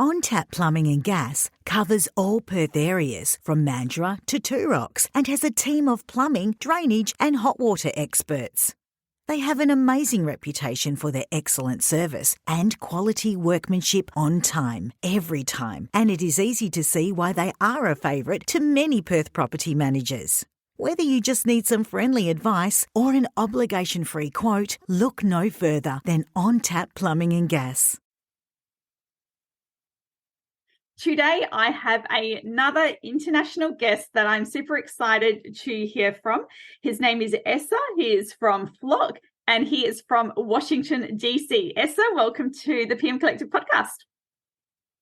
On-Tap Plumbing and Gas covers all Perth areas from Mandurah to Two Rocks and has a team of plumbing, drainage and hot water experts. They have an amazing reputation for their excellent service and quality workmanship on time, every time, and it is easy to see why they are a favourite to many Perth property managers. Whether you just need some friendly advice or an obligation-free quote, look no further than On-Tap Plumbing and Gas. Today, I have another international guest that I'm super excited to hear from. His name is Eser. He is from Flock and he is from Washington, D.C. Eser, welcome to the PM Collective podcast.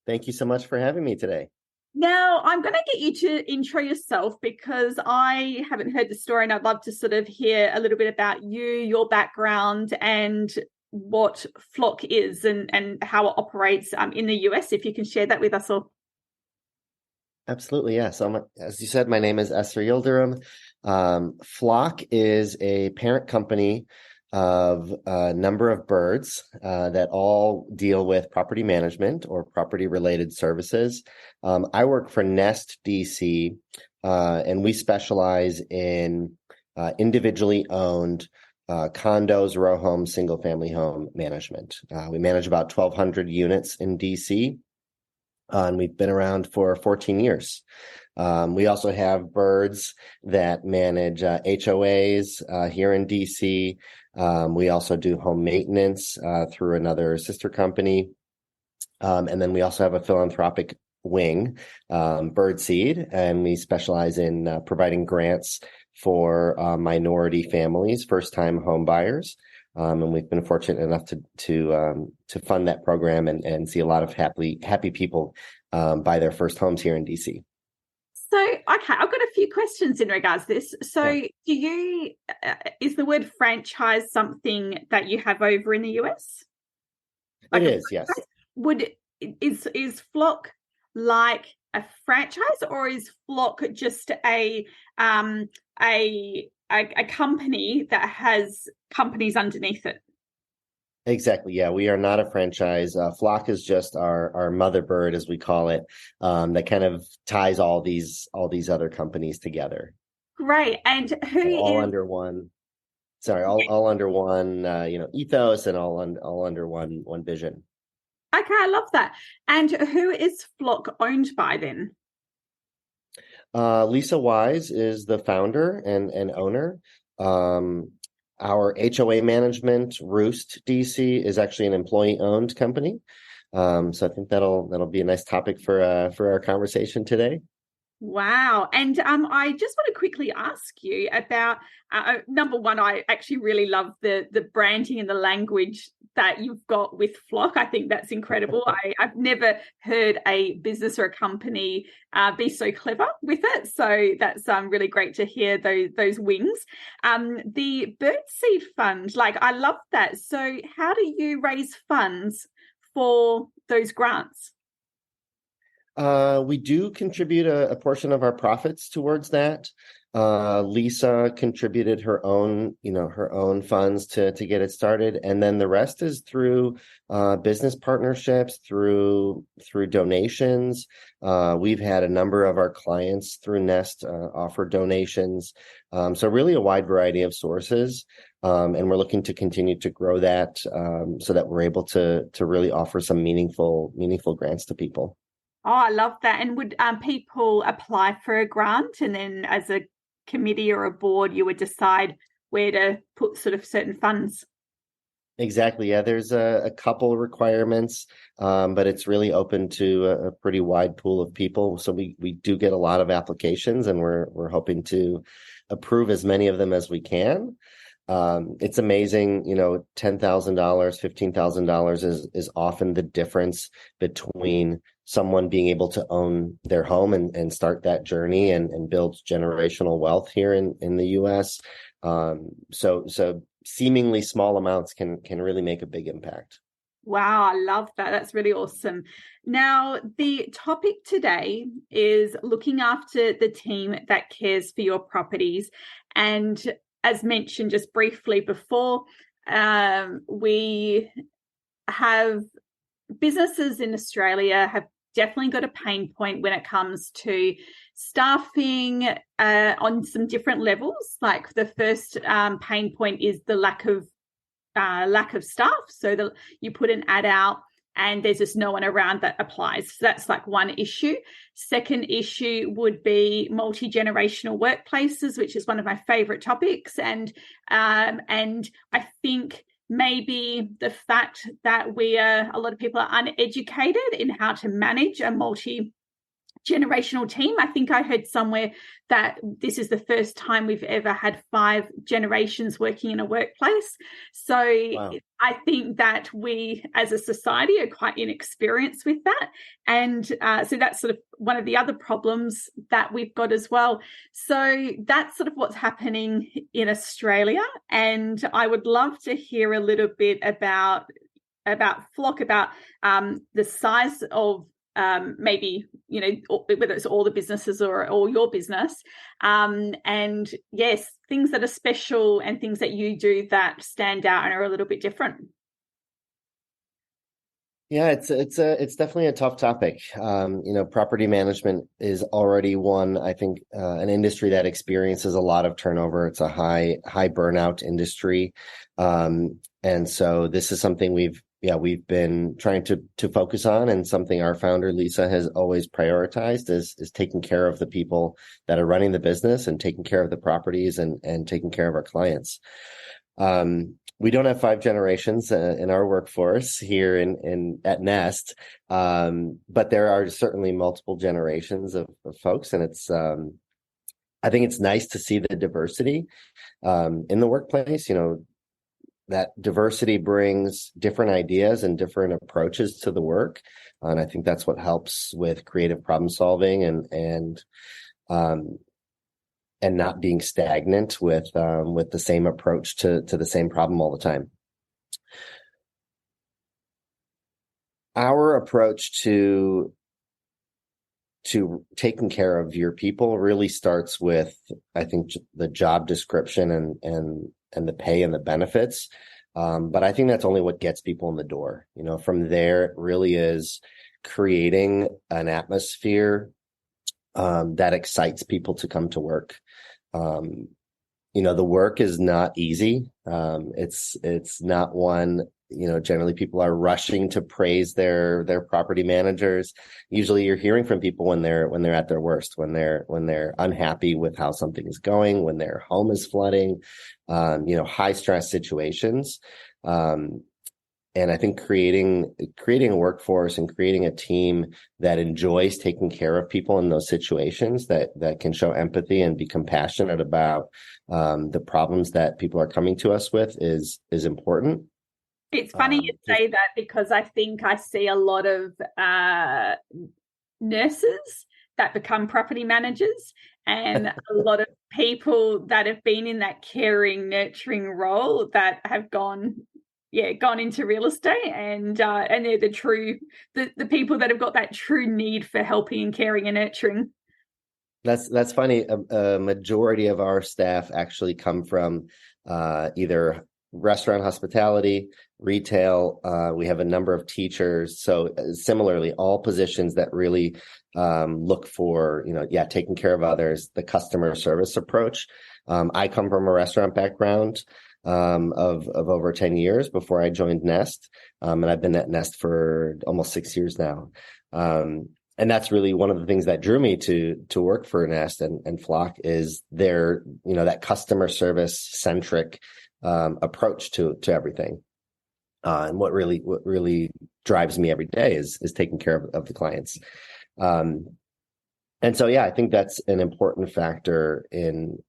Thank you so much for having me today. Now, I'm going to get you to intro yourself because I haven't heard the story and I'd love to sort of hear a little bit about you, your background, and what Flock is and how it operates in the US, if you can share that with us all. Absolutely, yes. So as you said, my name is Eser Yildirim. Flock is a parent company of a number of birds that all deal with property management or property-related services. I work for Nest DC, and we specialize in individually owned condos, row homes, single-family home management. We manage about 1,200 units in DC, and we've been around for 14 years. We also have birds that manage HOAs here in DC. We also do home maintenance through another sister company. And then we also have a philanthropic wing, Birdseed, and we specialize in providing grants for minority families, first-time home buyers. And we've been fortunate enough to fund that program and see a lot of happy people buy their first homes here in DC. So, okay, I've got a few questions in regards to this. So, Do you, is the word franchise something that you have over in the US? It is, yes. Is Flock like a franchise, or is Flock just a company that has companies underneath it? Exactly. Yeah, we are not a franchise. Flock is just our mother bird, as we call it, that kind of ties all these other companies together. Great. And all under one? Sorry, all under one, ethos, and all under one vision. Okay, I love that. And who is Flock owned by then? Lisa Wise is the founder and owner. Our HOA management, Roost DC, is actually an employee-owned company. So I think that'll be a nice topic for our conversation today. Wow. And I just want to quickly ask you about, number one, I actually really love the branding and the language that you've got with Flock. I think that's incredible. I've never heard a business or a company be so clever with it. So that's really great to hear those wings. The Birdseed Fund, I love that. So how do you raise funds for those grants? We do contribute a portion of our profits towards that. Lisa contributed her own funds to get it started, and then the rest is through business partnerships, through donations. We've had a number of our clients through Nest offer donations, so really a wide variety of sources, and we're looking to continue to grow that so that we're able to really offer some meaningful grants to people. Oh, I love that. And would people apply for a grant, and then as a committee or a board, you would decide where to put sort of certain funds? Exactly. Yeah, there's a couple requirements, but it's really open to a pretty wide pool of people. So we do get a lot of applications, and we're hoping to approve as many of them as we can. It's amazing, $10,000, $15,000 is often the difference between someone being able to own their home and start that journey and build generational wealth here in the US. So seemingly small amounts can really make a big impact. Wow, I love that. That's really awesome. Now, the topic today is looking after the team that cares for your properties. And as mentioned just briefly before, we have businesses in Australia have definitely got a pain point when it comes to staffing on some different levels. Like the first pain point is the lack of staff. So you put an ad out and there's just no one around that applies. So that's like one issue. Second issue would be multi-generational workplaces, which is one of my favorite topics. And I think maybe the fact that a lot of people are uneducated in how to manage a multi-generational team. I think I heard somewhere that this is the first time we've ever had 5 generations working in a workplace. So wow. I think that we as a society are quite inexperienced with that. And so that's sort of one of the other problems that we've got as well. So that's sort of what's happening in Australia. And I would love to hear a little bit about Flock, about the size of maybe, whether it's all the businesses or your business. And yes, things that are special and things that you do that stand out and are a little bit different. Yeah, it's definitely a tough topic. Property management is already one, I think, an industry that experiences a lot of turnover. It's a high burnout industry. And so this is something we've been trying to focus on, and something our founder, Lisa, has always prioritized is taking care of the people that are running the business and taking care of the properties and taking care of our clients. We don't have 5 generations in our workforce here at Nest, but there are certainly multiple generations of folks, and it's I think it's nice to see the diversity in the workplace. That diversity brings different ideas and different approaches to the work. And I think that's what helps with creative problem solving and not being stagnant with the same approach to the same problem all the time. Our approach to taking care of your people really starts with, I think, the job description and the pay and the benefits. But I think that's only what gets people in the door. From there, it really is creating an atmosphere that excites people to come to work. The work is not easy. It's not one, generally people are rushing to praise their property managers. Usually you're hearing from people when they're at their worst, when they're unhappy with how something is going, when their home is flooding, high stress situations. And I think creating a workforce and creating a team that enjoys taking care of people in those situations, that can show empathy and be compassionate about the problems that people are coming to us with is important. It's funny you say that, because I think I see a lot of nurses that become property managers, and a lot of people that have been in that caring, nurturing role that have gone into real estate, and they're the people that have got that true need for helping and caring and nurturing. That's funny. A majority of our staff actually come from either restaurant, hospitality, retail. We have a number of teachers. So similarly, all positions that really look for, taking care of others, the customer service approach. I come from a restaurant background of over 10 years before I joined Nest. And I've been at Nest for almost 6 years now. And that's really one of the things that drew me to work for Nest and Flock is their, that customer service centric approach to everything. And what really drives me every day is taking care of the clients. And so, I think that's an important factor in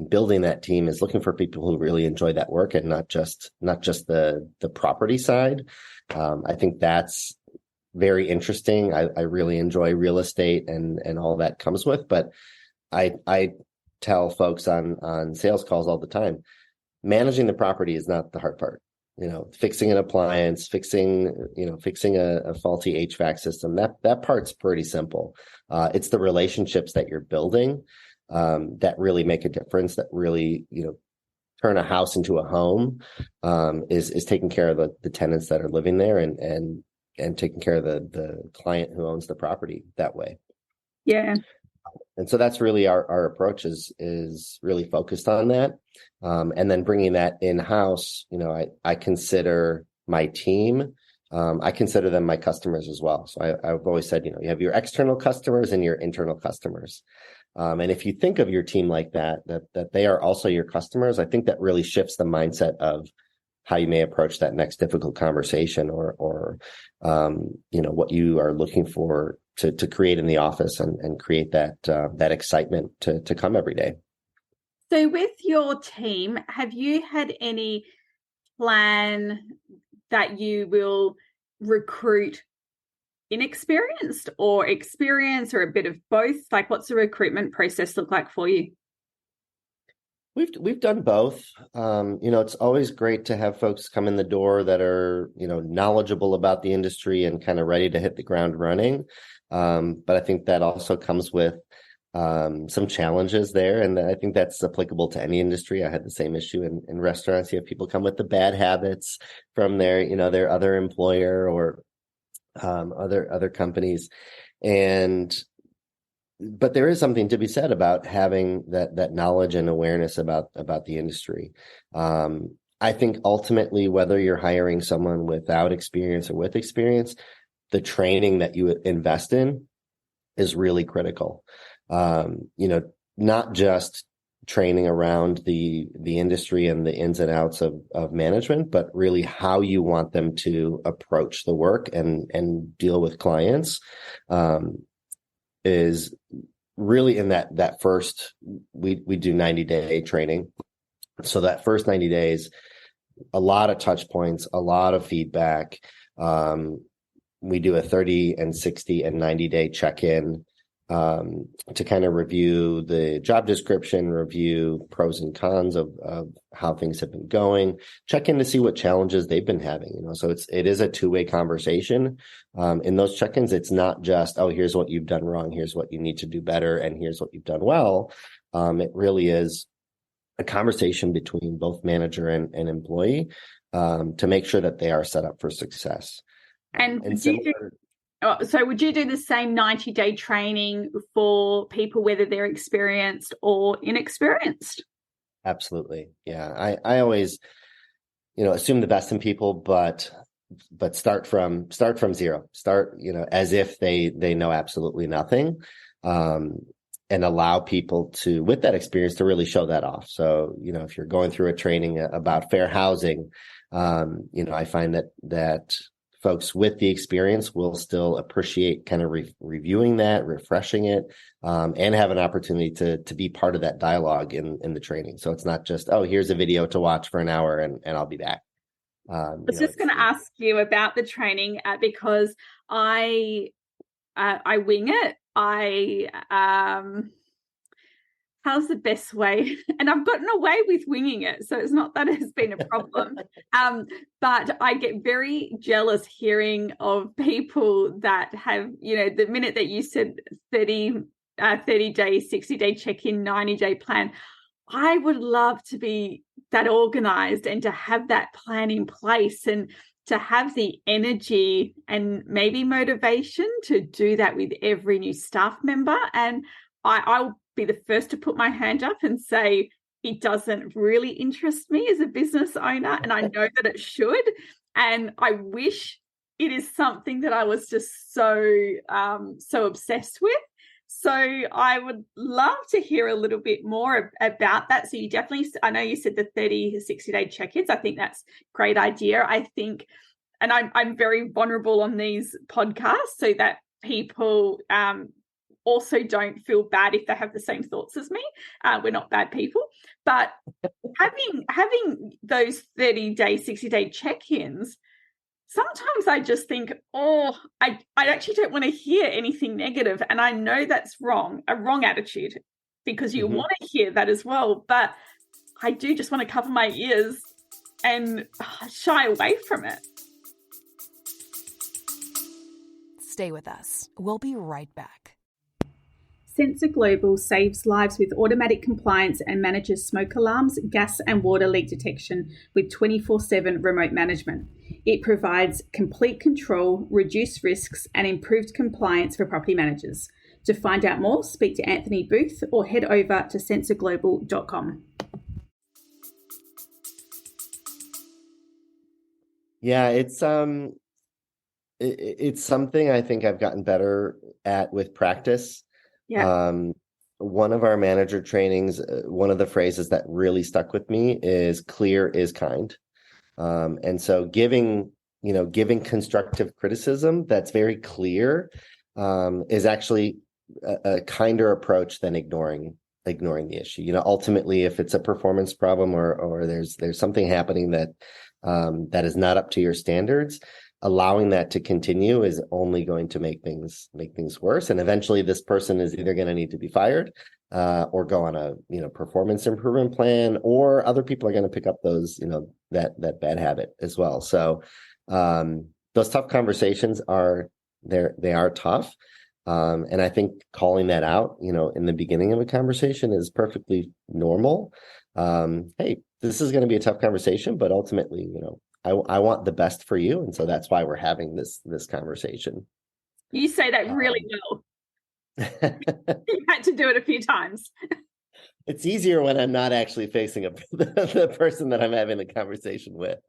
building that team, is looking for people who really enjoy that work and not just the property side. I think that's very interesting. I really enjoy real estate and all that comes with, but I tell folks on sales calls all the time, managing the property is not the hard part. Fixing an appliance, fixing a faulty HVAC system, that part's pretty simple. It's the relationships that you're building that really make a difference, that really, turn a house into a home, is taking care of the tenants that are living there and taking care of the client who owns the property that way. Yeah. And so that's really our approach is really focused on that. And then bringing that in-house, I consider my team, I consider them my customers as well. So I've always said, you have your external customers and your internal customers. And if you think of your team like that they are also your customers, I think that really shifts the mindset of how you may approach that next difficult conversation or what you are looking for to create in the office and create that excitement to come every day. So with your team, have you had any plan that you will recruit inexperienced or experienced or a bit of both? Like, what's the recruitment process look like for you? We've done both. It's always great to have folks come in the door that are, knowledgeable about the industry and kind of ready to hit the ground running. But I think that also comes with some challenges there. And I think that's applicable to any industry. I had the same issue in restaurants. You have people come with the bad habits from their other employer or other companies. But there is something to be said about having that knowledge and awareness about the industry. I think ultimately, whether you're hiring someone without experience or with experience, the training that you invest in is really critical. Not just training around the industry and the ins and outs of management, but really how you want them to approach the work and deal with clients. Is really in that first, we do 90-day training. So that first 90 days, a lot of touch points, a lot of feedback. We do a 30 and 60 and 90-day check-in to kind of review the job description, review pros and cons of how things have been going, check in to see what challenges they've been having. So it is a two-way conversation. In those check-ins, it's not just, oh, here's what you've done wrong, here's what you need to do better, and here's what you've done well. It really is a conversation between both manager and employee to make sure that they are set up for success. So would you do the same 90-day training for people, whether they're experienced or inexperienced? Absolutely. Yeah. I always, assume the best in people, but start from zero. Start, as if they know absolutely nothing. And allow people to, with that experience, to really show that off. So, if you're going through a training about fair housing, I find that folks with the experience will still appreciate kind of reviewing that, refreshing it, and have an opportunity to be part of that dialogue in the training. So it's not just, oh, here's a video to watch for an hour and I'll be back. I was just going to ask you about the training because I wing it. How's the best way? And I've gotten away with winging it, so it's not that it's been a problem. But I get very jealous hearing of people that have, the minute that you said 30-day, 60-day check-in, 90-day plan, I would love to be that organized and to have that plan in place and to have the energy and maybe motivation to do that with every new staff member. And I'll be the first to put my hand up and say it doesn't really interest me as a business owner, and I know that it should, and I wish it is something that I was just so obsessed with. So I would love to hear a little bit more about that. So you definitely, I know you said the 30 to 60-day check-ins. I think that's a great idea. I think, and I'm very vulnerable on these podcasts so that people also don't feel bad if they have the same thoughts as me. We're not bad people. But having those 30-day, 60-day check-ins, sometimes I just think, I actually don't want to hear anything negative. And I know that's a wrong attitude, because you want to hear that as well. But I do just want to cover my ears and shy away from it. Stay with us. We'll be right back. Sensor Global saves lives with automatic compliance and manages smoke alarms, gas and water leak detection with 24/7 remote management. It provides complete control, reduced risks, and improved compliance for property managers. To find out more, speak to Anthony Booth or head over to sensorglobal.com. Yeah, it's something I think I've gotten better at with practice. Yeah. One of our manager trainings, one of the phrases that really stuck with me is clear is kind. And so giving constructive criticism that's very clear is actually a kinder approach than ignoring the issue. Ultimately, if it's a performance problem or there's something happening that is not up to your standards, allowing that to continue is only going to make things worse. And eventually this person is either going to need to be fired or go on a performance improvement plan, or other people are going to pick up those that bad habit as well. So those tough conversations are tough. And I think calling that out, in the beginning of a conversation is perfectly normal. Hey, this is going to be a tough conversation, but ultimately, I want the best for you. And so that's why we're having this conversation. You say that really well. You had to do it a few times. It's easier when I'm not actually facing the person that I'm having the conversation with.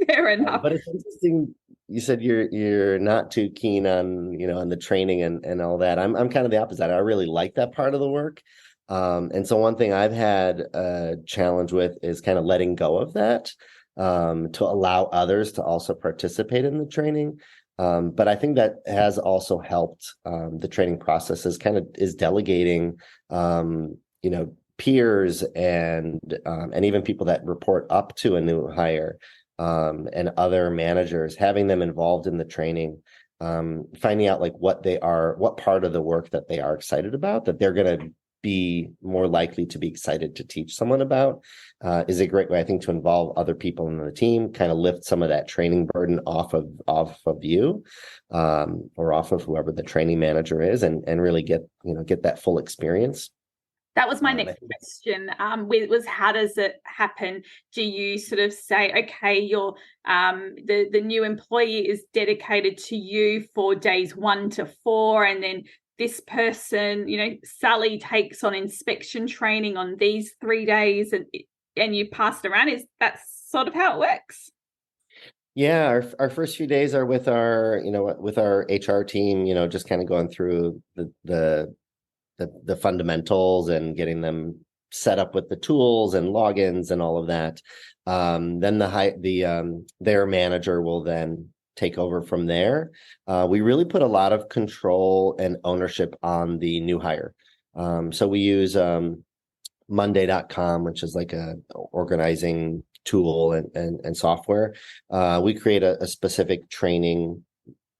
Fair enough. But it's interesting. You said you're not too keen on on the training and all that. I'm kind of the opposite. I really like that part of the work. And so one thing I've had a challenge with is kind of letting go of that to allow others to also participate in the training. But I think that has also helped the training process is delegating, peers and even people that report up to a new hire and other managers, having them involved in the training, finding out what part of the work that they are excited about, that they're going to be more likely to be excited to teach someone about, is a great way, I think, to involve other people in the team, kind of lift some of that training burden off of you, or off of whoever the training manager is, and really get that full experience. That was my next question. Was how does it happen? Do you sort of say, okay, you're the new employee is dedicated to you for days 1 to 4, and then this person, Sally takes on inspection training on these 3 days, and you pass it around? Is that sort of how it works? Yeah, our first few days are with our HR team, just kind of going through the fundamentals and getting them set up with the tools and logins and all of that. Then their manager will then take over from there. We really put a lot of control and ownership on the new hire. So we use Monday.com, which is like a organizing tool and software. We create a specific training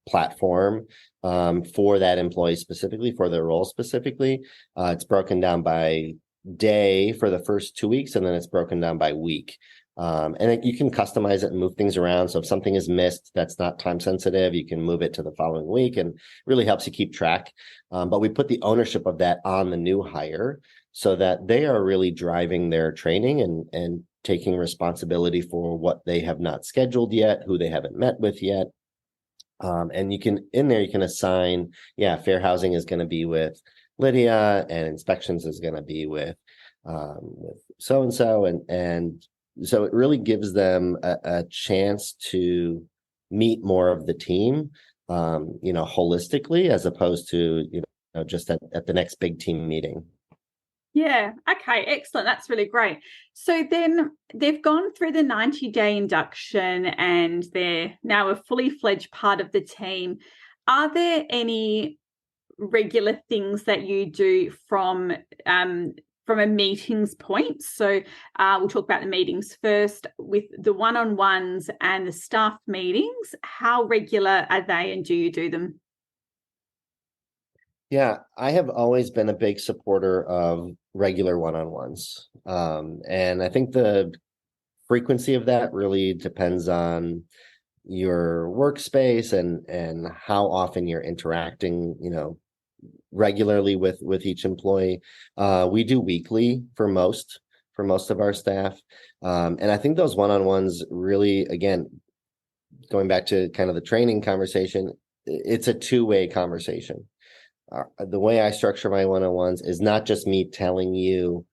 platform for that employee specifically, for their role specifically. It's broken down by day for the first 2 weeks, and then it's broken down by week. And you can customize it and move things around. So if something is missed that's not time sensitive, you can move it to the following week, and really helps you keep track. But we put the ownership of that on the new hire so that they are really driving their training and taking responsibility for what they have not scheduled yet, who they haven't met with yet. And you can assign, fair housing is going to be with Lydia, and inspections is going to be with so-and-so. And so it really gives them a chance to meet more of the team, holistically, as opposed to, just at the next big team meeting. Yeah. Okay. Excellent. That's really great. So then they've gone through the 90-day induction and they're now a fully fledged part of the team. Are there any regular things that you do from a meetings point? So we'll talk about the meetings first, with the one-on-ones and the staff meetings. How regular are they, and do you do them? Yeah, I have always been a big supporter of regular one-on-ones. And I think the frequency of that really depends on your workspace and how often you're interacting, regularly with each employee. We do weekly for most of our staff. And I think those one-on-ones really, again, going back to kind of the training conversation, it's a two-way conversation. The way I structure my one-on-ones is not just me telling you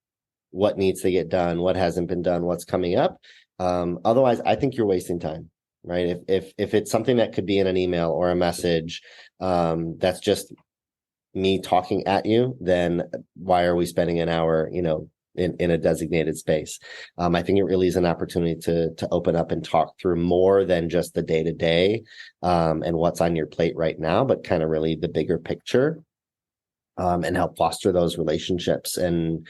what needs to get done, what hasn't been done, what's coming up. Otherwise, I think you're wasting time, right? If it's something that could be in an email or a message, that's just me talking at you, then why are we spending an hour, in a designated space? I think it really is an opportunity to open up and talk through more than just the day-to-day, and what's on your plate right now, but kind of really the bigger picture, and help foster those relationships and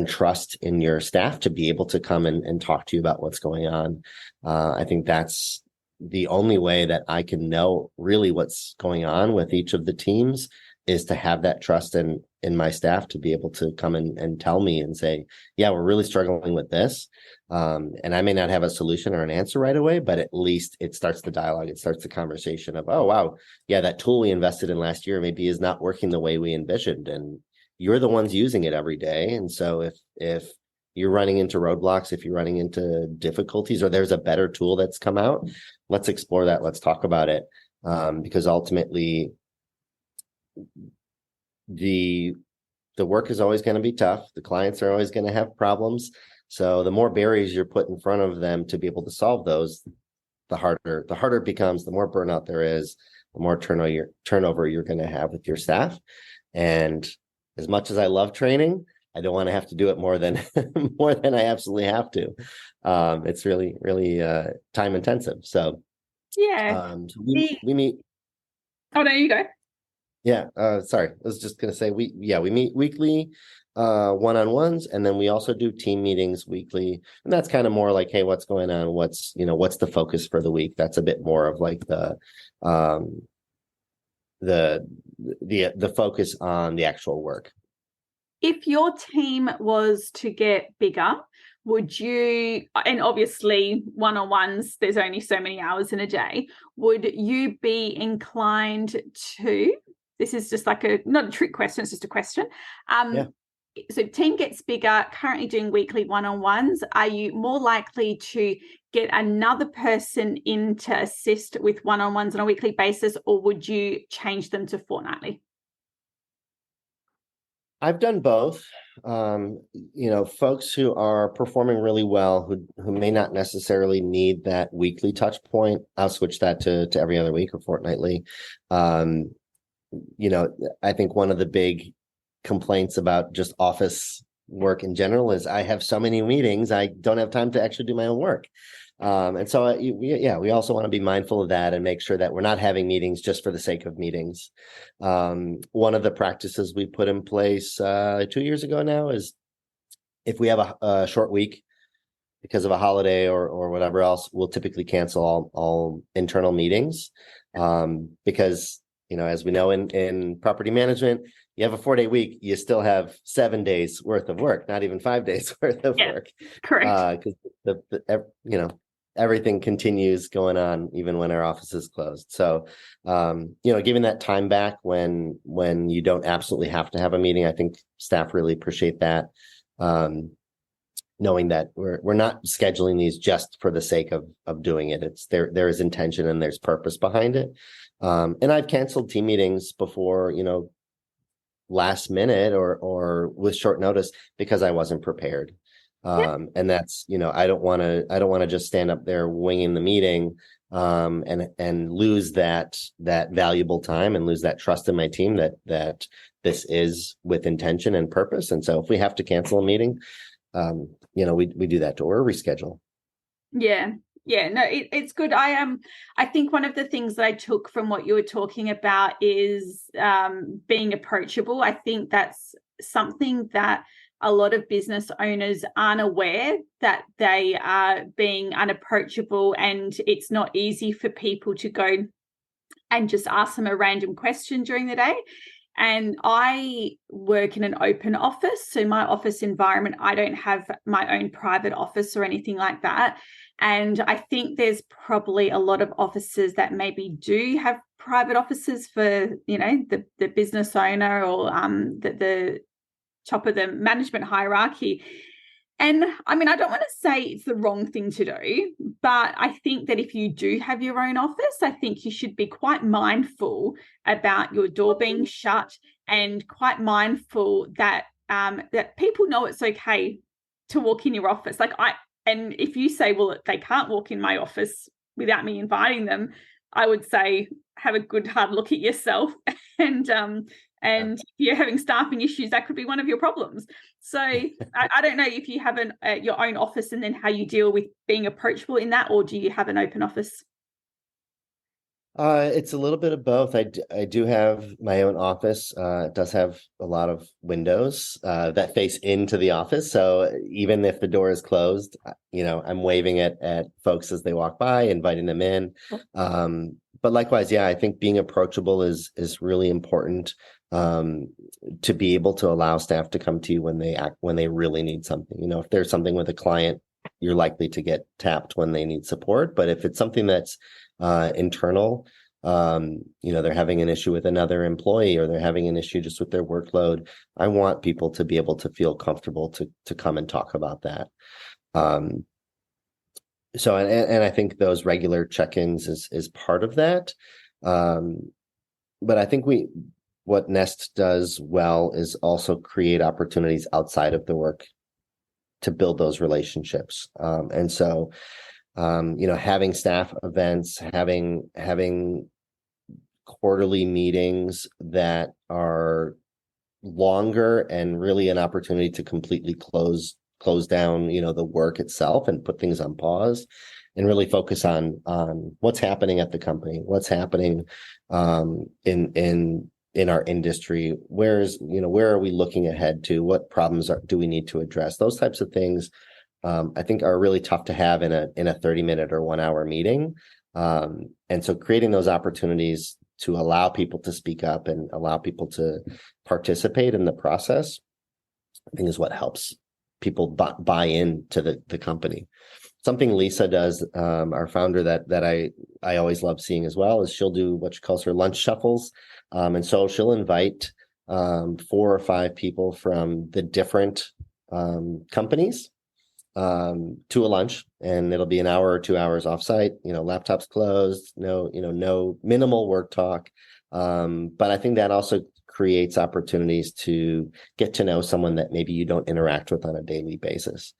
trust in your staff to be able to come and talk to you about what's going on. I think that's the only way that I can know really what's going on with each of the teams, is to have that trust in my staff to be able to come and tell me and say, yeah, we're really struggling with this. And I may not have a solution or an answer right away, but at least it starts the dialogue. It starts the conversation of, oh, wow, yeah, that tool we invested in last year maybe is not working the way we envisioned. And you're the ones using it every day. And so if you're running into roadblocks, if you're running into difficulties, or there's a better tool that's come out, let's explore that. Let's talk about it. Because ultimately, the work is always going to be tough. The clients are always going to have problems. So the more barriers you're put in front of them to be able to solve those, the harder it becomes, the more burnout there is, the more turnover you're going to have with your staff. And as much as I love training, I don't want to have to do it more than I absolutely have to. It's really, really time intensive. So yeah. so we meet. Oh no, you go. Yeah, sorry. I was just going to say we meet weekly, one-on-ones, and then we also do team meetings weekly. And that's kind of more like, hey, what's going on? What's the focus for the week? That's a bit more of like the focus on the actual work. If your team was to get bigger, would you, and obviously one-on-ones, there's only so many hours in a day, would you be inclined to, this is just like not a trick question, it's just a question. So team gets bigger, currently doing weekly one-on-ones. Are you more likely to get another person in to assist with one-on-ones on a weekly basis, or would you change them to fortnightly? I've done both. Folks who are performing really well, who may not necessarily need that weekly touch point, I'll switch that to every other week or fortnightly. I think one of the big complaints about just office work in general is I have so many meetings, I don't have time to actually do my own work. And so, we also want to be mindful of that and make sure that we're not having meetings just for the sake of meetings. One of the practices we put in place 2 years ago now is if we have a short week because of a holiday or whatever else, we'll typically cancel all internal meetings. Because, as we know in property management, you have a 4-day week, you still have 7 days worth of work, not even 5 days worth of work. Correct. Because everything continues going on even when our office is closed. So, giving that time back when you don't absolutely have to have a meeting, I think staff really appreciate that. Knowing that we're not scheduling these just for the sake of doing it. It's there is intention and there's purpose behind it. And I've canceled team meetings before, last minute or with short notice because I wasn't prepared. And that's, I don't want to just stand up there winging the meeting, and lose that valuable time and lose that trust in my team that this is with intention and purpose. And so if we have to cancel a meeting, we do that or reschedule. Yeah, no, it's good. I think one of the things that I took from what you were talking about is being approachable. I think that's something that a lot of business owners aren't aware, that they are being unapproachable, and it's not easy for people to go and just ask them a random question during the day. And I work in an open office. So my office environment, I don't have my own private office or anything like that. And I think there's probably a lot of offices that maybe do have private offices for, the business owner or the top of the management hierarchy. And I mean, I don't want to say it's the wrong thing to do, but I think that if you do have your own office, I think you should be quite mindful about your door being shut, and quite mindful that that people know it's okay to walk in your office. And if you say, well, they can't walk in my office without me inviting them, I would say have a good hard look at yourself. And if you're having staffing issues, that could be one of your problems. So I don't know if you have your own office and then how you deal with being approachable in that, or do you have an open office? It's a little bit of both. I do have my own office. It does have a lot of windows that face into the office. So even if the door is closed, I'm waving at folks as they walk by, inviting them in. But likewise, I think being approachable is really important, to be able to allow staff to come to you when they really need something. If there's something with a client, you're likely to get tapped when they need support. But if it's something that's internal, they're having an issue with another employee, or they're having an issue just with their workload, I want people to be able to feel comfortable to come and talk about that. So I think those regular check-ins is part of that. But I think what Nest does well is also create opportunities outside of the work to build those relationships. And so, having staff events, having quarterly meetings that are longer and really an opportunity to completely close down, the work itself and put things on pause and really focus on what's happening at the company, what's happening in our industry, where are we looking ahead to, what problems do we need to address? Those types of things, I think, are really tough to have in a 30-minute or 1 hour meeting. And so creating those opportunities to allow people to speak up and allow people to participate in the process, I think, is what helps people buy into the company. Something Lisa does, our founder, that I always love seeing as well, is she'll do what she calls her lunch shuffles. And so she'll invite 4 or 5 people from the different companies to a lunch, and it'll be an hour or 2 hours offsite, laptops closed, no minimal work talk. But I think that also creates opportunities to get to know someone that maybe you don't interact with on a daily basis.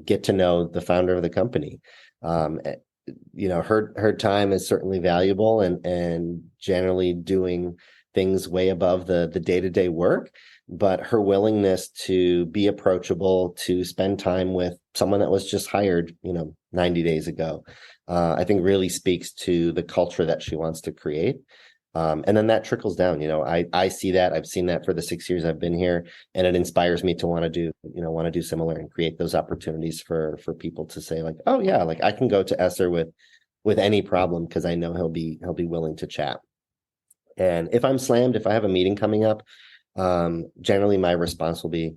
Get to know the founder of the company. Her time is certainly valuable, and generally doing things way above the day-to-day work, but her willingness to be approachable, to spend time with someone that was just hired, 90 days ago, I think really speaks to the culture that she wants to create. And then that trickles down. I see that. I've seen that for the 6 years I've been here, and it inspires me to want to do similar and create those opportunities for people to say, like, oh yeah, like I can go to Eser with any problem because I know he'll be willing to chat. And if I'm slammed, if I have a meeting coming up, generally my response will be,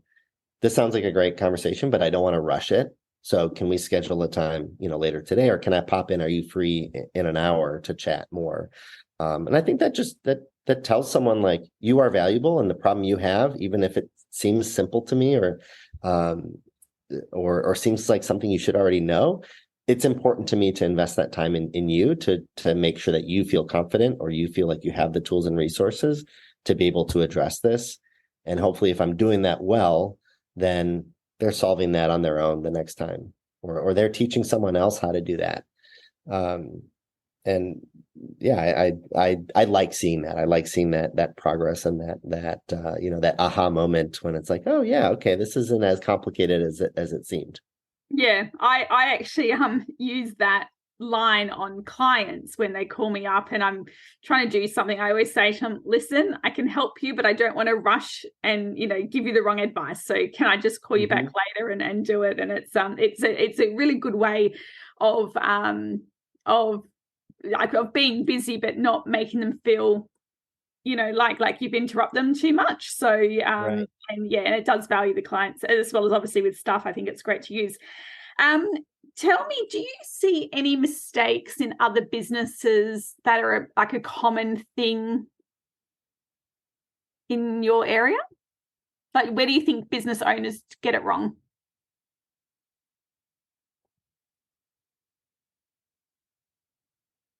this sounds like a great conversation, but I don't want to rush it. So can we schedule a time, later today, or can I pop in? Are you free in an hour to chat more? And I think that tells someone, like, you are valuable, and the problem you have, even if it seems simple to me or seems like something you should already know, it's important to me to invest that time in you to make sure that you feel confident, or you feel like you have the tools and resources to be able to address this. And hopefully, if I'm doing that well, then they're solving that on their own the next time, or they're teaching someone else how to do that. And yeah, I like seeing that. I like seeing that progress, and that aha moment when it's like, oh yeah, okay, this isn't as complicated as it seemed. Yeah, I actually use that line on clients when they call me up and I'm trying to do something. I always say to them, listen, I can help you, but I don't want to rush and give you the wrong advice. So can I just call you back later and do it? And it's a really good way of being busy, but not making them feel like you've interrupted them too much. So Right. and it does value the clients, as well as obviously with staff. I think it's great to use. Tell me, do you see any mistakes in other businesses that are like a common thing in your area? Like, where do you think business owners get it wrong?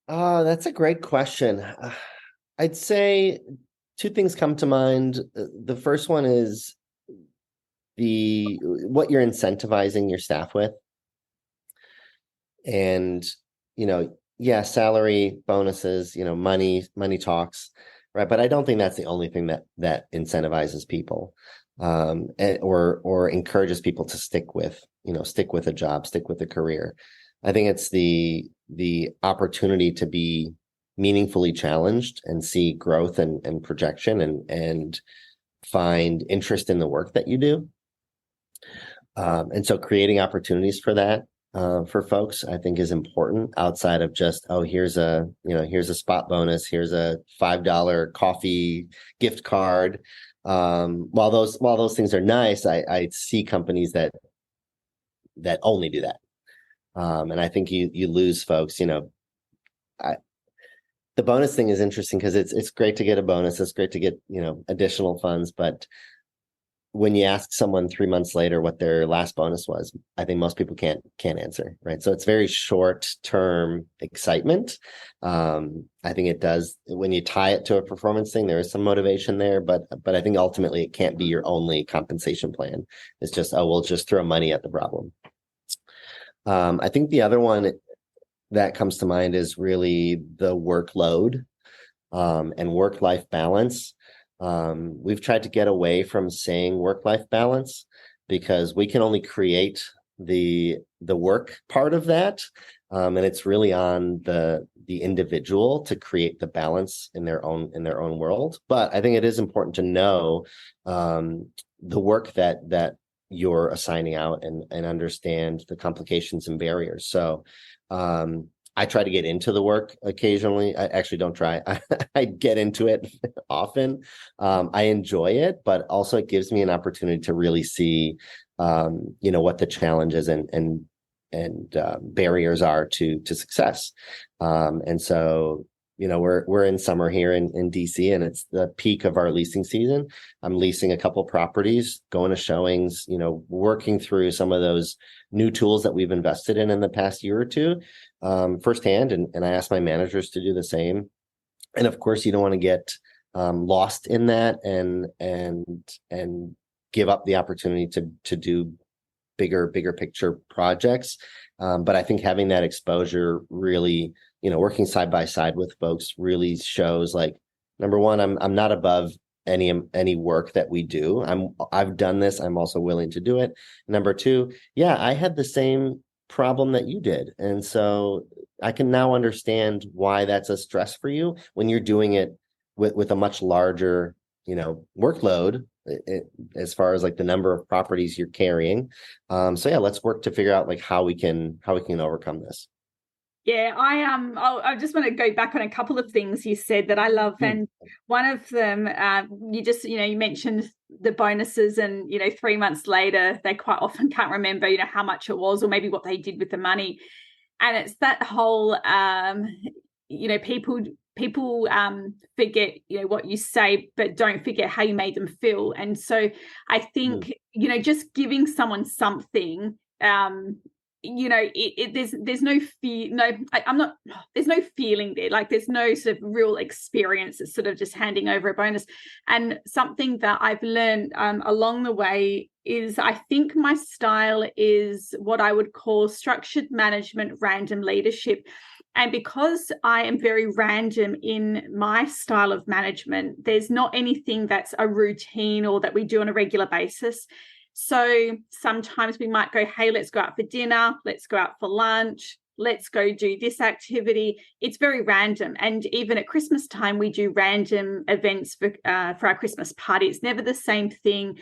Oh, that's a great question. I'd say two things come to mind. The first one is the what you're incentivizing your staff with. And, yeah, salary, bonuses, money talks, right? But I don't think that's the only thing that incentivizes people, or encourages people to stick with a job, stick with a career. I think it's the opportunity to be meaningfully challenged and see growth and projection and find interest in the work that you do. And so creating opportunities for that, for folks, I think is important outside of just, oh, here's a spot bonus, here's a $5 coffee gift card. While those things are nice, I see companies that only do that. And I think you lose folks. The bonus thing is interesting because it's great to get a bonus. It's great to get, additional funds, but when you ask someone 3 months later what their last bonus was, I think most people can't answer, right? So it's very short-term excitement. I think it does, when you tie it to a performance thing, there is some motivation there, but I think ultimately it can't be your only compensation plan. It's just, oh, we'll just throw money at the problem. I think the other one that comes to mind is really the workload, and work-life balance. We've tried to get away from saying work-life balance because we can only create the work part of that. And it's really on the individual to create the balance in their own world. But I think it is important to know, the work that you're assigning out and understand the complications and barriers. So, I try to get into the work occasionally. I actually don't try. I get into it often. I enjoy it, but also it gives me an opportunity to really see, what the challenges and barriers are to success. And so, we're in summer here in DC, and it's the peak of our leasing season. I'm leasing a couple properties, going to showings, working through some of those new tools that we've invested in the past year or two, firsthand. And I ask my managers to do the same. And of course, you don't want to get lost in that and give up the opportunity to do bigger picture projects. But I think having that exposure really, working side by side with folks really shows, like, number one, I'm not above any work that we do. I've done this. I'm also willing to do it. Number two, yeah, I had the same problem that you did. And so I can now understand why that's a stress for you when you're doing it with a much larger, workload, as far as like the number of properties you're carrying. So yeah, let's work to figure out like how we can overcome this. Yeah, I just want to go back on a couple of things you said that I love. And one of them, you mentioned the bonuses, and, 3 months later, they quite often can't remember, how much it was or maybe what they did with the money. And it's that whole, people forget, what you say, but don't forget how you made them feel. And so I think, just giving someone something, there's no fear, there's no feeling there. Like, there's no sort of real experience. It's sort of just handing over a bonus. And something that I've learned along the way is, I think my style is what I would call structured management, random leadership. And because I am very random in my style of management, there's not anything that's a routine or that we do on a regular basis. So sometimes we might go, hey, let's go out for dinner, let's go out for lunch, let's go do this activity. It's very random. And even at Christmas time, we do random events for our Christmas party. It's never the same thing.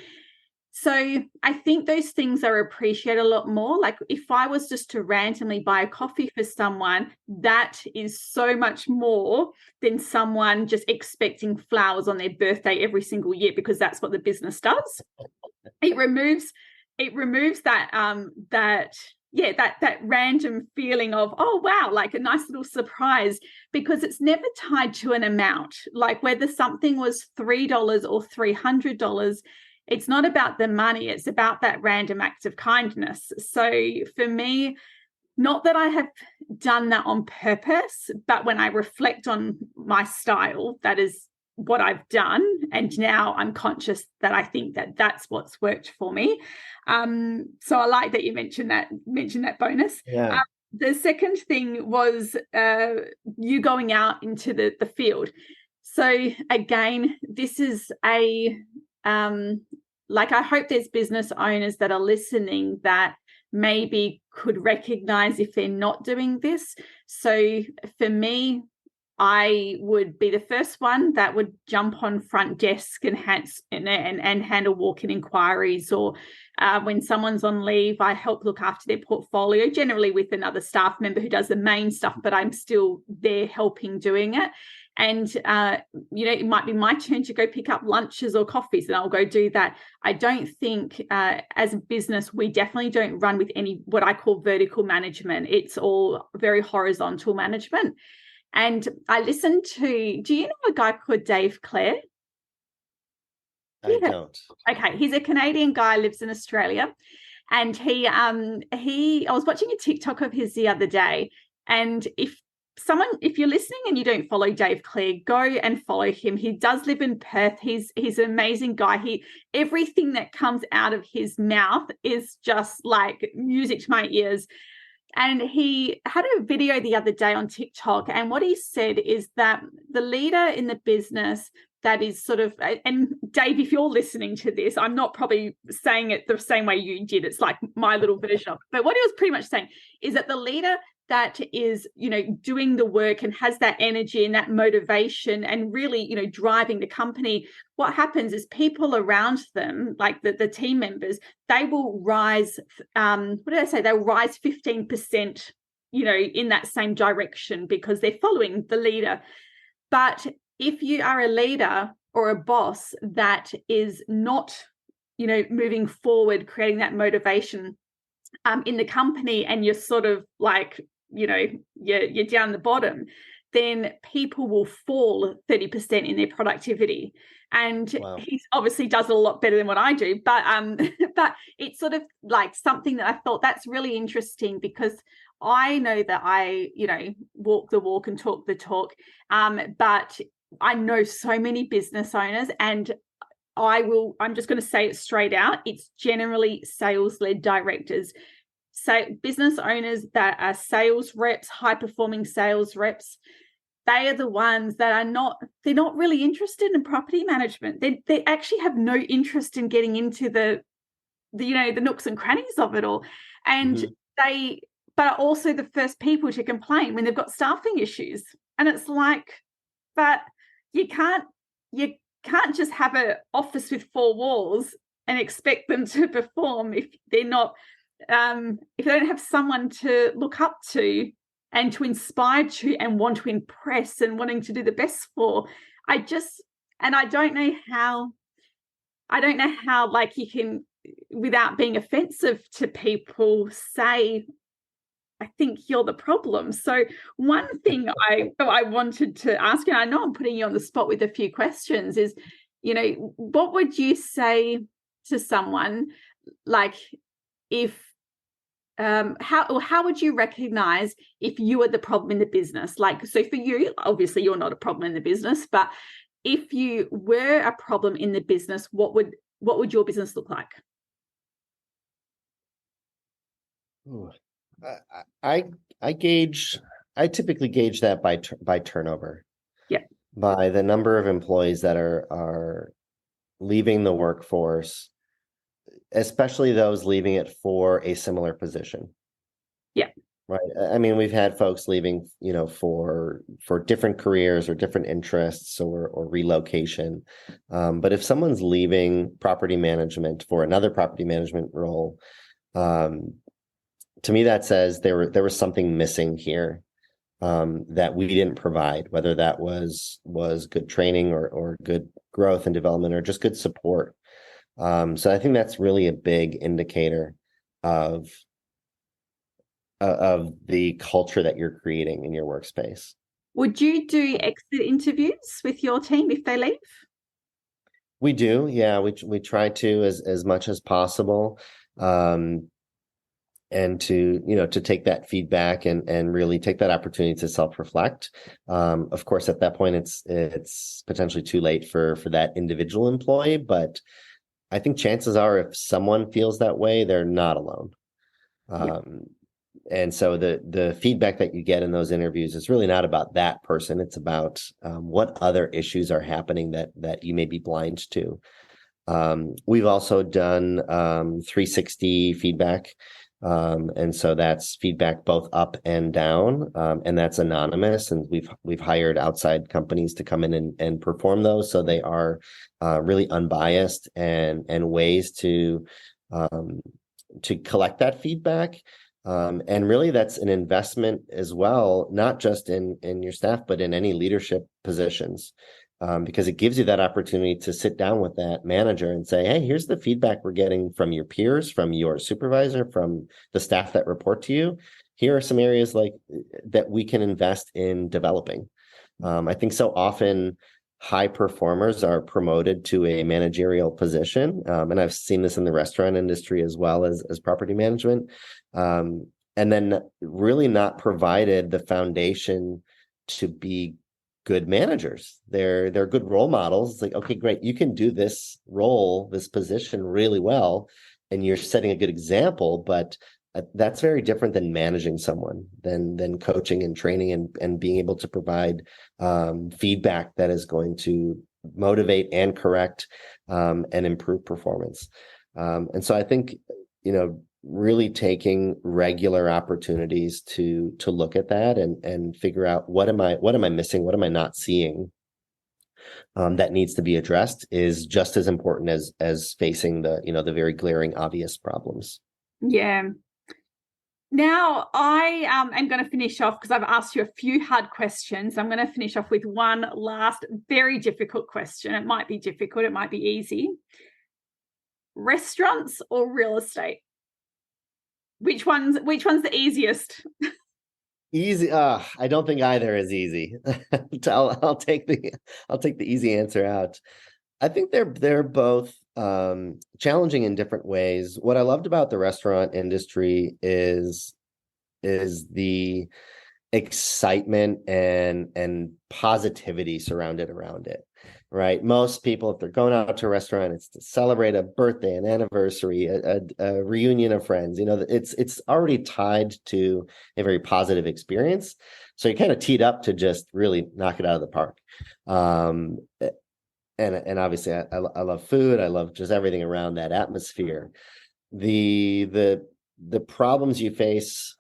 So I think those things are appreciated a lot more. Like, if I was just to randomly buy a coffee for someone, that is so much more than someone just expecting flowers on their birthday every single year, because that's what the business does. It removes that random feeling of, oh wow, like a nice little surprise, because it's never tied to an amount. Like, whether something was $3 or $300, it's not about the money, it's about that random act of kindness. So for me, not that I have done that on purpose, but when I reflect on my style, that is what I've done. And now I'm conscious that I think that that's what's worked for me. So I like that you mentioned that bonus. Yeah. The second thing was you going out into the field. So again, this is I hope there's business owners that are listening that maybe could recognize if they're not doing this. So for me, I would be the first one that would jump on front desk and handle walk-in inquiries, or when someone's on leave, I help look after their portfolio, generally with another staff member who does the main stuff, but I'm still there helping doing it. And, it might be my turn to go pick up lunches or coffees, and I'll go do that. I don't think as a business, we definitely don't run with any what I call vertical management. It's all very horizontal management. And I listened to, do you know a guy called Dave Clare? I don't. Okay, he's a Canadian guy, lives in Australia. And I was watching a TikTok of his the other day. And if you're listening and you don't follow Dave Clare, go and follow him. He does live in Perth. He's an amazing guy. Everything that comes out of his mouth is just like music to my ears. And he had a video the other day on TikTok, and what he said is that the leader in the business that is sort of, and Dave, if you're listening to this, I'm not probably saying it the same way you did. It's like my little version of it. But what he was pretty much saying is that the leader that is, doing the work and has that energy and that motivation and really, driving the company, what happens is people around them, like the team members, they will rise, they'll rise 15%, in that same direction because they're following the leader. But if you are a leader or a boss that is not, moving forward, creating that motivation in the company, and you're sort of like, you're down the bottom, then people will fall 30% in their productivity. And Wow. He obviously does it a lot better than what I do, but but it's sort of like something that I thought that's really interesting, because I know that I, walk the walk and talk the talk, but I know so many business owners, and I'm just going to say it straight out. It's generally sales-led directors. So business owners that are sales reps, high-performing sales reps, they are the ones that they're not really interested in property management. They actually have no interest in getting into the nooks and crannies of it all. And but are also the first people to complain when they've got staffing issues. And it's like, but you can't just have an office with 4 walls and expect them to perform if they're not, if they don't have someone to look up to and to inspire to and want to impress and wanting to do the best for. I don't know how like you can, without being offensive to people, say, I think you're the problem. So one thing I wanted to ask, and I know I'm putting you on the spot with a few questions, is, what would you say to someone, like, if how would you recognize if you were the problem in the business? Like, so for you, obviously you're not a problem in the business, but if you were a problem in the business, what would your business look like? Ooh. I typically gauge that by turnover. Yeah. By the number of employees that are leaving the workforce, especially those leaving it for a similar position. Yeah. Right. I mean, we've had folks leaving, for different careers or different interests or relocation. But if someone's leaving property management for another property management role, to me, that says there was something missing here that we didn't provide, whether that was good training or good growth and development or just good support. So I think that's really a big indicator of the culture that you're creating in your workspace. Would you do exit interviews with your team if they leave? We do, yeah. We try to as much as possible. to take that feedback and really take that opportunity to self-reflect. Of course, at that point, it's potentially too late for that individual employee, but I think chances are if someone feels that way, they're not alone. And so the feedback that you get in those interviews is really not about that person. It's about what other issues are happening that you may be blind to. We've also done 360 feedback. And so that's feedback both up and down, and that's anonymous. And we've hired outside companies to come in and perform those. So they are really unbiased and ways to collect that feedback. And really that's an investment as well, not just in your staff, but in any leadership positions. Because it gives you that opportunity to sit down with that manager and say, hey, here's the feedback we're getting from your peers, from your supervisor, from the staff that report to you. Here are some areas like that we can invest in developing. I think so often high performers are promoted to a managerial position. And I've seen this in the restaurant industry as well as property management. And then really not provided the foundation to be good managers. They're good role models. It's like, okay, great. You can do this role, this position really well, and you're setting a good example, but that's very different than managing someone, than coaching and training and being able to provide feedback that is going to motivate and correct and improve performance. And so I think, really taking regular opportunities to look at that and figure out what am I missing, what am I not seeing that needs to be addressed is just as important as facing the very glaring obvious problems. Yeah. Now I am going to finish off because I've asked you a few hard questions. I'm going to finish off with one last very difficult question. It might be difficult, it might be easy. Restaurants or real estate? Which one's the easiest? Easy. I don't think either is easy. I'll take the easy answer out. I think they're both challenging in different ways. What I loved about the restaurant industry is the excitement and positivity surrounded around it. Right. Most people, if they're going out to a restaurant, it's to celebrate a birthday, an anniversary, a reunion of friends. It's already tied to a very positive experience. So you're kind of teed up to just really knock it out of the park. And obviously I love food. I love just everything around that atmosphere. The problems you face,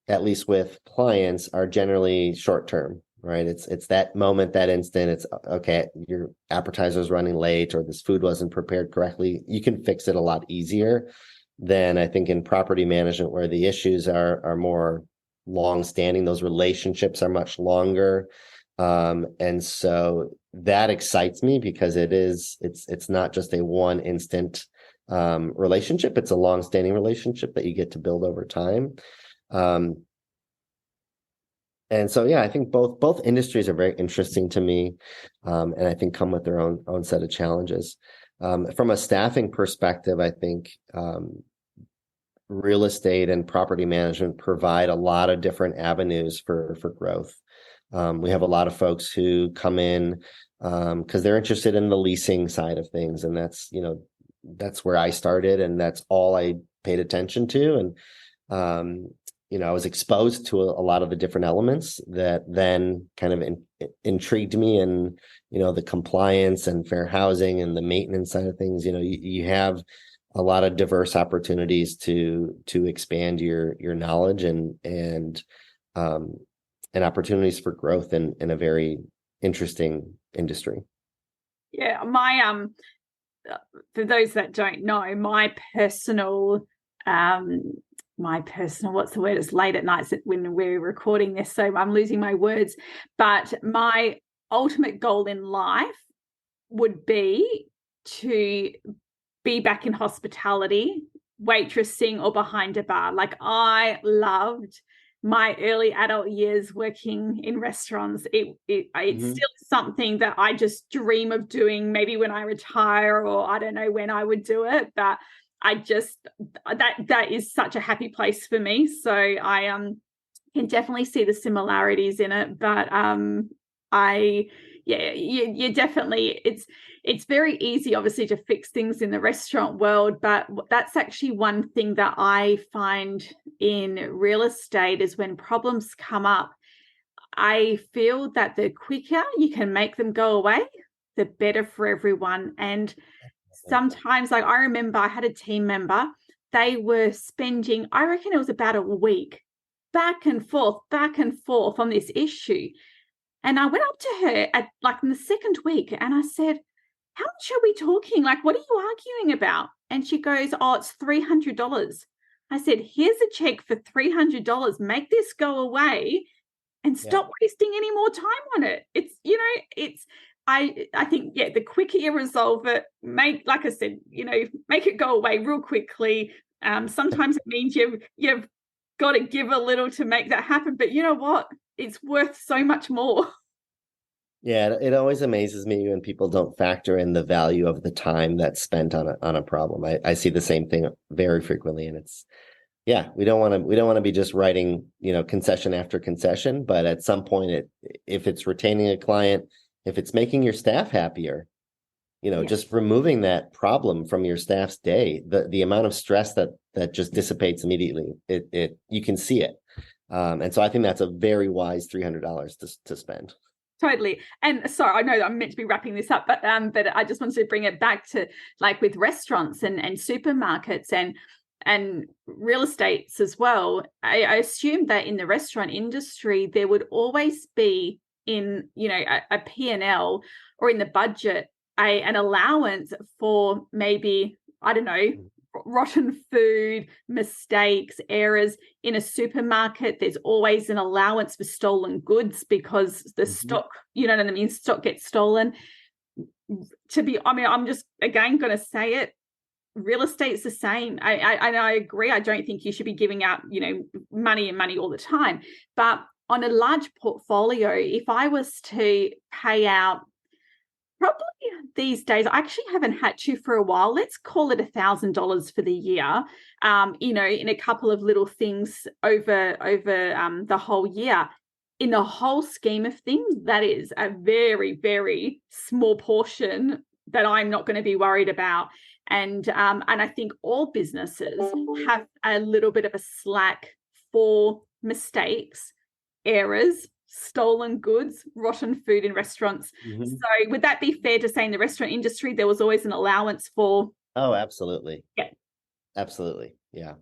at least with clients, are generally short term. Right. It's that moment, that instant. It's okay. Your appetizer's running late or this food wasn't prepared correctly. You can fix it a lot easier than I think in property management, where the issues are more long-standing. Those relationships are much longer. And so that excites me because it's not just a one instant relationship. It's a long-standing relationship that you get to build over time. And so, yeah, I think both industries are very interesting to me, and I think come with their own set of challenges. From a staffing perspective, I think real estate and property management provide a lot of different avenues for growth. We have a lot of folks who come in because they're interested in the leasing side of things, and that's where I started, and that's all I paid attention to, and I was exposed to a lot of the different elements that then kind of intrigued me, and the compliance and fair housing and the maintenance side of things. You have a lot of diverse opportunities to expand your knowledge and opportunities for growth in a very interesting industry. Yeah, for those that don't know, my personal, what's the word? It's late at night when we're recording this, so I'm losing my words. But my ultimate goal in life would be to be back in hospitality, waitressing or behind a bar. Like, I loved my early adult years working in restaurants. It's still something that I just dream of doing, maybe when I retire, or I don't know when I would do it, but I just that is such a happy place for me. So I can definitely see the similarities in it, but you definitely, it's very easy obviously to fix things in the restaurant world, but that's actually one thing that I find in real estate is when problems come up, I feel that the quicker you can make them go away, the better for everyone. And sometimes, like, I remember I had a team member, they were spending, I reckon it was about a week back and forth on this issue. And I went up to her at like in the second week and I said, how much are we talking? Like, what are you arguing about? And she goes, oh, it's $300. I said, here's a check for $300. Make this go away and stop wasting any more time on it. It's, I think, the quicker you resolve it, like I said, make it go away real quickly. Sometimes it means you've got to give a little to make that happen. But you know what? It's worth so much more. Yeah, it always amazes me when people don't factor in the value of the time that's spent on a problem. I see the same thing very frequently, and it's we don't want to be just writing concession after concession, but at some point, if it's retaining a client, if it's making your staff happier, just removing that problem from your staff's day, the amount of stress that just dissipates immediately, you can see it. And so I think that's a very wise $300 to spend. Totally. And sorry, I know that I'm meant to be wrapping this up, but I just wanted to bring it back to like with restaurants and supermarkets and real estates as well. I assume that in the restaurant industry, there would always be in, a P&L or in the budget, an allowance for maybe, I don't know, rotten food, mistakes, errors. In a supermarket, there's always an allowance for stolen goods because the stock, stock gets stolen. I'm just again going to say it. Real estate's the same. I agree. I don't think you should be giving out, money all the time. But on a large portfolio, if I was to pay out, probably these days, I actually haven't had to for a while. Let's call it $1,000 for the year, in a couple of little things over the whole year. In the whole scheme of things, that is a very, very small portion that I'm not going to be worried about. And I think all businesses have a little bit of a slack for mistakes, errors, stolen goods, rotten food in restaurants. So would that be fair to say in the restaurant industry there was always an allowance for? Oh, absolutely. Yeah. Absolutely. Yeah.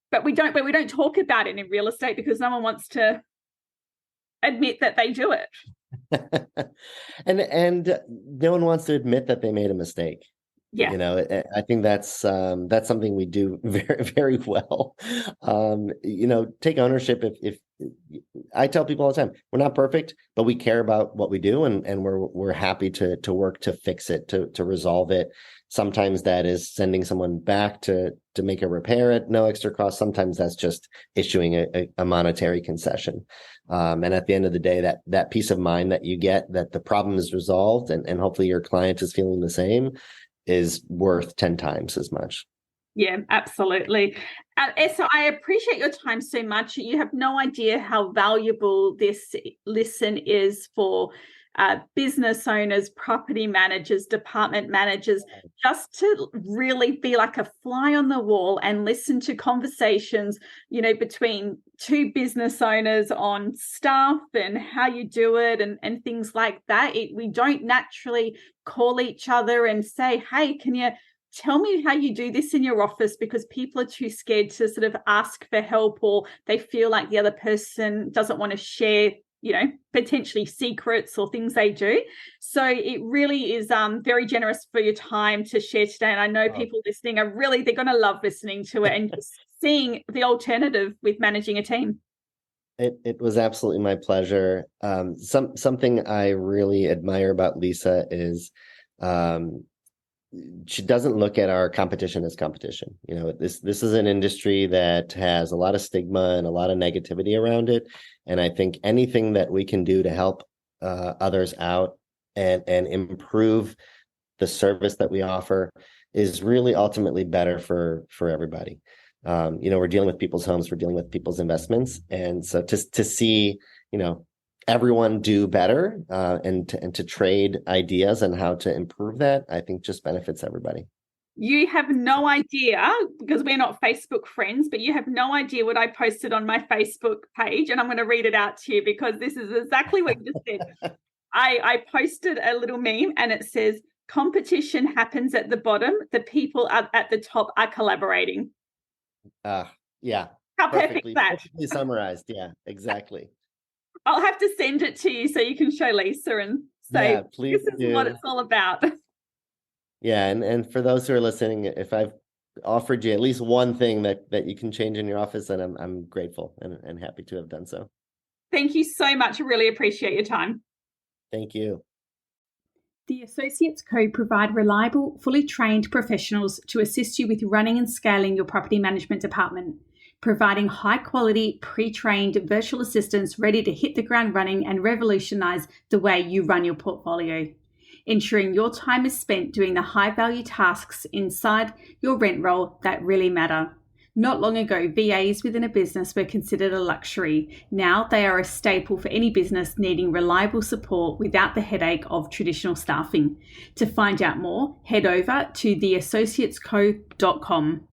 But we don't talk about it in real estate because no one wants to admit that they do it. and no one wants to admit that they made a mistake. Yeah. I think that's something we do very, very well. Take ownership. If I tell people all the time, we're not perfect, but we care about what we do, and we're happy to work to fix it, to resolve it. Sometimes that is sending someone back to make a repair at no extra cost. Sometimes that's just issuing a monetary concession. And at the end of the day, that peace of mind that you get that the problem is resolved and hopefully your client is feeling the same is worth 10 times as much. Yeah, absolutely. Eser, I appreciate your time so much. You have no idea how valuable this listen is for business owners, property managers, department managers, just to really be like a fly on the wall and listen to conversations, between two business owners on staff and how you do it and things like that. We don't naturally call each other and say, hey, can you tell me how you do this in your office, because people are too scared to sort of ask for help, or they feel like the other person doesn't want to share, potentially secrets or things they do. So it really is very generous for your time to share today. And I know people listening they're going to love listening to it and just seeing the alternative with managing a team. It was absolutely my pleasure. Something I really admire about Lisa is she doesn't look at our competition as competition. This is an industry that has a lot of stigma and a lot of negativity around it. And I think anything that we can do to help others out and improve the service that we offer is really ultimately better for everybody. We're dealing with people's homes, we're dealing with people's investments, and so to see everyone do better and to trade ideas on how to improve that, I think just benefits everybody. You have no idea, because we're not Facebook friends, but you have no idea what I posted on my Facebook page, and I'm going to read it out to you because this is exactly what you just said. I posted a little meme and it says, competition happens at the bottom, the people at the top are collaborating. Yeah. How perfect that. Perfectly summarized. Yeah, exactly. I'll have to send it to you so you can show Lisa and say, please this is what it's all about. Yeah, and for those who are listening, if I've offered you at least one thing that you can change in your office, then I'm grateful and happy to have done so. Thank you so much. I really appreciate your time. Thank you. The Associates Co. provide reliable, fully trained professionals to assist you with running and scaling your property management department, providing high-quality, pre-trained virtual assistants ready to hit the ground running and revolutionize the way you run your portfolio, ensuring your time is spent doing the high-value tasks inside your rent roll that really matter. Not long ago, VAs within a business were considered a luxury. Now they are a staple for any business needing reliable support without the headache of traditional staffing. To find out more, head over to theassociatesco.com.